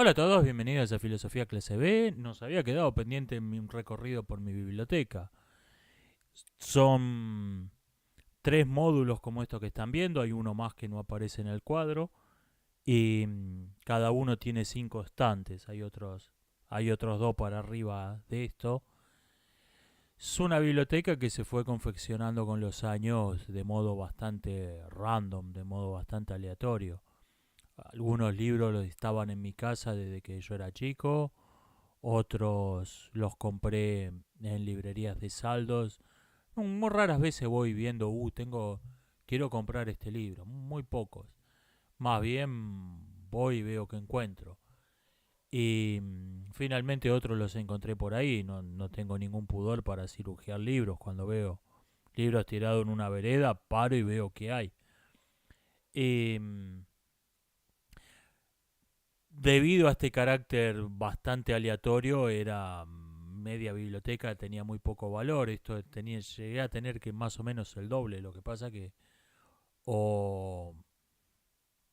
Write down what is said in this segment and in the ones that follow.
Hola a todos, bienvenidos a Filosofía Clase B. Nos había quedado pendiente un recorrido por mi biblioteca. Son tres módulos como estos que están viendo, hay uno más que no aparece en el cuadro y cada uno tiene 5 estantes, hay otros dos para arriba de esto. Es una biblioteca que se fue confeccionando con los años de modo bastante random, de modo bastante aleatorio. Algunos libros los estaban en mi casa desde que yo era chico, otros los compré en librerías de saldos. Muy raras veces voy viendo, quiero comprar este libro, muy pocos. Más bien voy y veo que encuentro. Y finalmente otros los encontré por ahí, no tengo ningún pudor para cirugiar libros. Cuando veo libros tirados en una vereda, paro y veo qué hay. Y debido a este carácter bastante aleatorio, era media biblioteca, tenía muy poco valor. Llegué a tener que más o menos el doble. Lo que pasa que o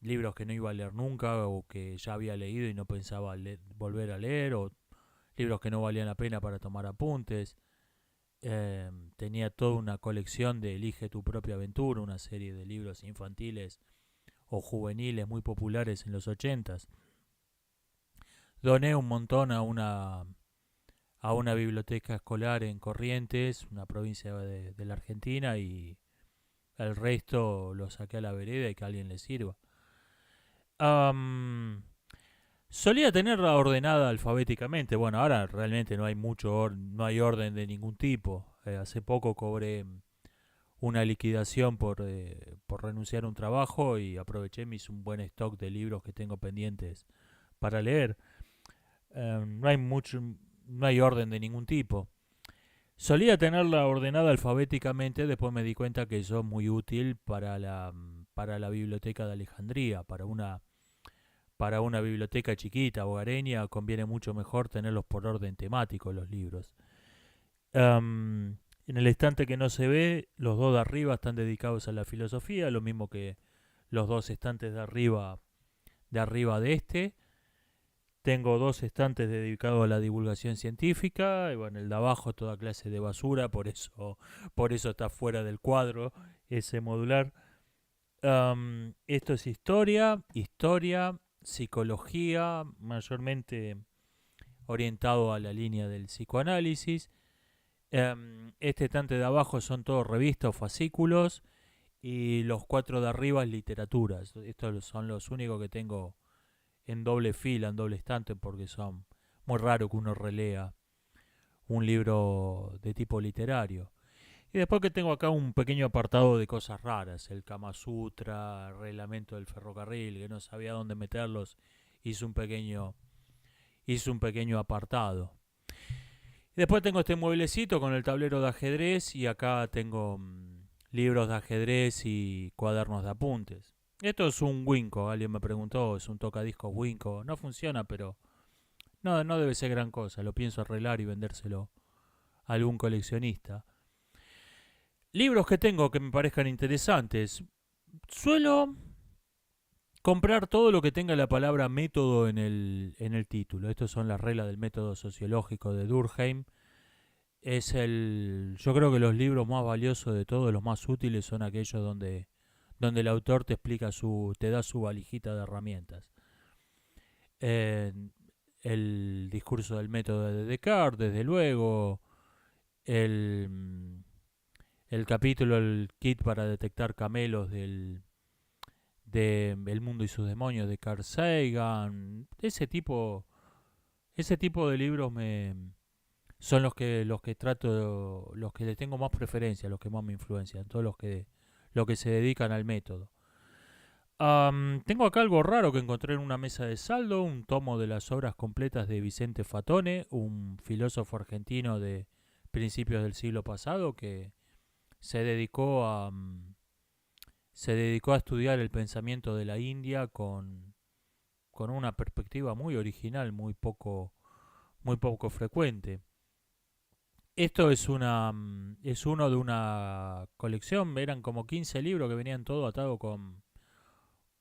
libros que no iba a leer nunca o que ya había leído y no pensaba volver a leer, o libros que no valían la pena para tomar apuntes. Tenía toda una colección de Elige tu propia aventura, una serie de libros infantiles o juveniles muy populares en los 80s. Doné un montón a una biblioteca escolar en Corrientes, una provincia de la Argentina, y el resto lo saqué a la vereda y que a alguien le sirva. Am, Solía tenerla ordenada alfabéticamente. Bueno, ahora realmente no hay orden de ningún tipo. Hace poco cobré una liquidación por renunciar a un trabajo y aproveché, me hice un buen stock de libros que tengo pendientes para leer. No hay orden de ningún tipo. Solía tenerla ordenada alfabéticamente, después me di cuenta que eso es muy útil para la biblioteca de Alejandría. Para una biblioteca chiquita, hogareña, conviene mucho mejor tenerlos por orden temático los libros. En el estante que no se ve, los dos de arriba están dedicados a la filosofía, lo mismo que los dos estantes de arriba de este. Tengo dos estantes dedicados a la divulgación científica, y bueno, el de abajo toda clase de basura, por eso está fuera del cuadro ese modular. Esto es historia, psicología, mayormente orientado a la línea del psicoanálisis. Este estante de abajo son todos revistas o fascículos, y los cuatro de arriba es literatura. Estos son los únicos que tengo en doble fila, en doble estante, porque son muy raro que uno relea un libro de tipo literario. Y después que tengo acá un pequeño apartado de cosas raras, el Kama Sutra, el reglamento del ferrocarril, que no sabía dónde meterlos, hice un pequeño, hice un pequeño apartado. Y después tengo este mueblecito con el tablero de ajedrez, y acá tengo libros de ajedrez y cuadernos de apuntes. Esto es un Winco, alguien me preguntó, es un tocadiscos Winco. No funciona, pero no debe ser gran cosa. Lo pienso arreglar y vendérselo a algún coleccionista. Libros que tengo que me parezcan interesantes. Suelo comprar todo lo que tenga la palabra método en el título. Estas son las reglas del método sociológico de Durkheim. Yo creo que los libros más valiosos de todos, los más útiles, son aquellos donde el autor te da su valijita de herramientas. Eh, el discurso del método de Descartes, desde luego, el, el capítulo, el kit para detectar camelos de El mundo y sus demonios de Carl Sagan. Ese tipo de libros son los que trato, los que les tengo más preferencia, los que más me influencian, todos los que se dedican al método. Tengo acá algo raro que encontré en una mesa de saldo, un tomo de las obras completas de Vicente Fatone, un filósofo argentino de principios del siglo pasado que se dedicó a, se dedicó a estudiar el pensamiento de la India con una perspectiva muy original, muy poco frecuente. Esto es uno de una colección, eran como 15 libros que venían todo atado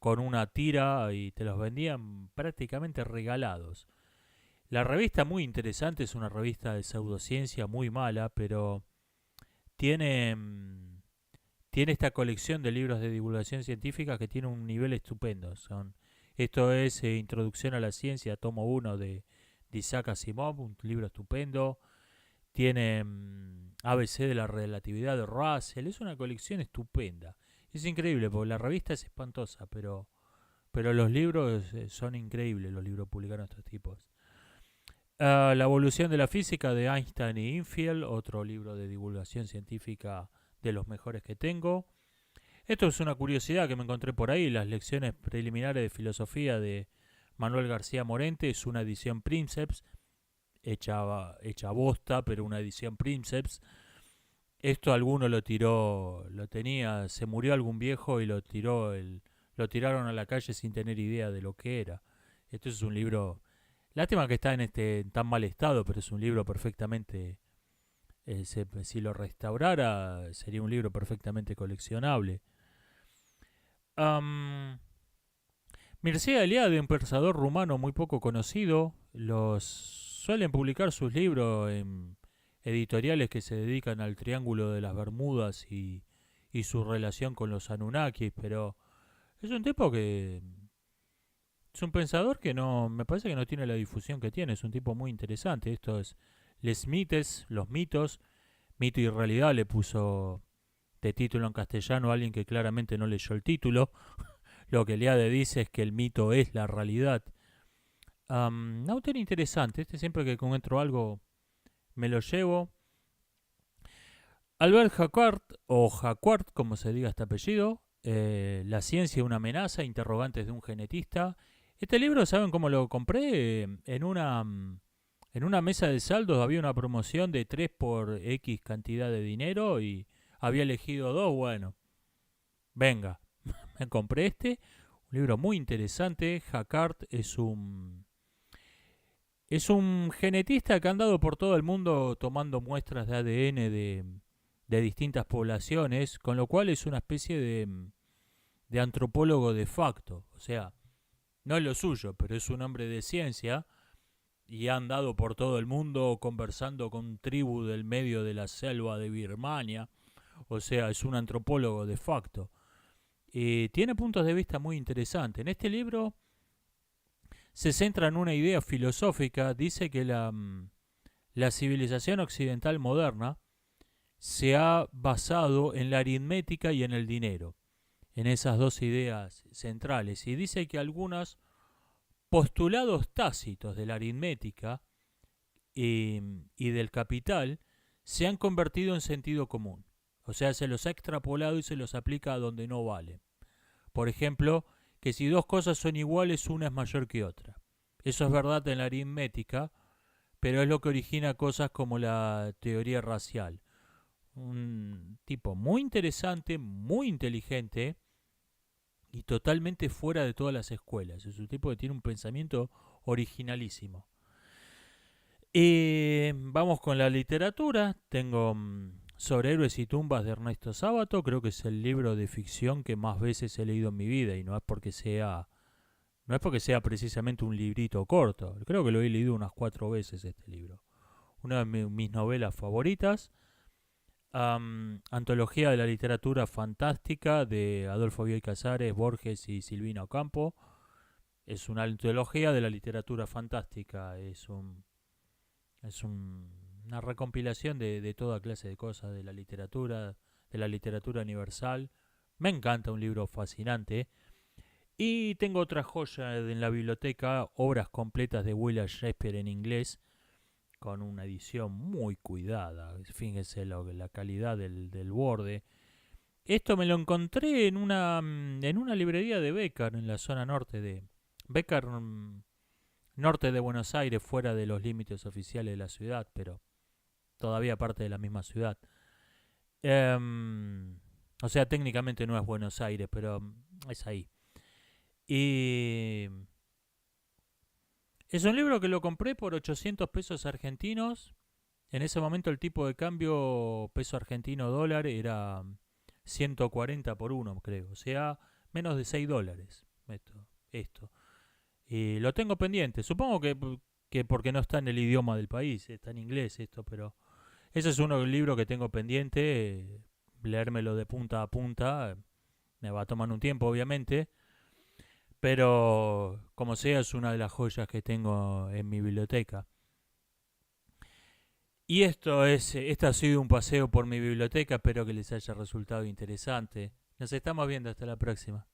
con una tira y te los vendían prácticamente regalados. La revista muy interesante, es una revista de pseudociencia muy mala, pero tiene, tiene esta colección de libros de divulgación científica que tiene un nivel estupendo. Esto es Introducción a la Ciencia, tomo 1 de Isaac Asimov, un libro estupendo. Tiene ABC de la relatividad de Russell, es una colección estupenda. Es increíble, porque la revista es espantosa, pero los libros son increíbles, los libros publicados estos tipos. La evolución de la física de Einstein y Infield, otro libro de divulgación científica de los mejores que tengo. Esto es una curiosidad que me encontré por ahí, las lecciones preliminares de filosofía de Manuel García Morente, es una edición Princeps, hecha bosta, pero una edición Princeps. Esto alguno lo tiró, lo tenía, se murió algún viejo y lo tiraron a la calle sin tener idea de lo que era. Esto es un libro, lástima que está en tan mal estado, pero es un libro perfectamente, si lo restaurara, sería un libro perfectamente coleccionable. Um, Mircea Eliade, un pensador rumano muy poco conocido, los suelen publicar sus libros en editoriales que se dedican al Triángulo de las Bermudas y su relación con los Anunnakis, pero es un tipo que es un pensador que no, me parece que no tiene la difusión que tiene, es un tipo muy interesante. Esto es Les Mites, los mitos, mito y realidad le puso de título en castellano a alguien que claramente no leyó el título. Lo que Eliade dice es que el mito es la realidad. Un autor interesante, siempre que encuentro algo me lo llevo. Albert Jacquard, o Jacquard, como se diga este apellido, La ciencia una amenaza, interrogantes de un genetista. Este libro, ¿saben cómo lo compré? En una mesa de saldos había una promoción de 3 por X cantidad de dinero y había elegido 2, bueno, venga, me compré este. Un libro muy interesante. Jacquard es un genetista que ha andado por todo el mundo tomando muestras de ADN de distintas poblaciones, con lo cual es una especie de antropólogo de facto. O sea, no es lo suyo, pero es un hombre de ciencia y ha andado por todo el mundo conversando con tribus del medio de la selva de Birmania. O sea, es un antropólogo de facto. Y tiene puntos de vista muy interesantes. En este libro se centra en una idea filosófica. Dice que la civilización occidental moderna se ha basado en la aritmética y en el dinero, en esas dos ideas centrales. Y dice que algunos postulados tácitos de la aritmética y del capital se han convertido en sentido común. O sea, se los ha extrapolado y se los aplica a donde no vale. Por ejemplo, que si dos cosas son iguales, una es mayor que otra. Eso es verdad en la aritmética, pero es lo que origina cosas como la teoría racial. Un tipo muy interesante, muy inteligente y totalmente fuera de todas las escuelas. Es un tipo que tiene un pensamiento originalísimo. Vamos con la literatura. Tengo Sobre héroes y tumbas de Ernesto Sábato. Creo que es el libro de ficción que más veces he leído en mi vida y no es porque sea precisamente un librito corto. Creo que lo he leído unas 4 veces este libro. Una de mis novelas favoritas. Antología de la literatura fantástica de Adolfo Bioy Casares, Borges y Silvina Ocampo. Es una antología de la literatura fantástica. Una recompilación de toda clase de cosas de la literatura universal. Me encanta, un libro fascinante. Y tengo otra joya en la biblioteca, obras completas de William Shakespeare en inglés, con una edición muy cuidada. Fíjense la calidad del borde. Esto me lo encontré en una librería de Bécar, en la zona norte de Bécar, norte de Buenos Aires, fuera de los límites oficiales de la ciudad, pero todavía parte de la misma ciudad. O sea, técnicamente no es Buenos Aires, pero es ahí. Y es un libro que lo compré por 800 pesos argentinos. En ese momento el tipo de cambio peso argentino dólar era 140 por 1, creo. O sea, menos de $6. esto. Y lo tengo pendiente. Supongo que porque no está en el idioma del país, está en inglés esto, pero ese es uno del libro que tengo pendiente. Leérmelo de punta a punta me va a tomar un tiempo, obviamente, pero como sea, es una de las joyas que tengo en mi biblioteca. Y este ha sido un paseo por mi biblioteca, espero que les haya resultado interesante. Nos estamos viendo, hasta la próxima.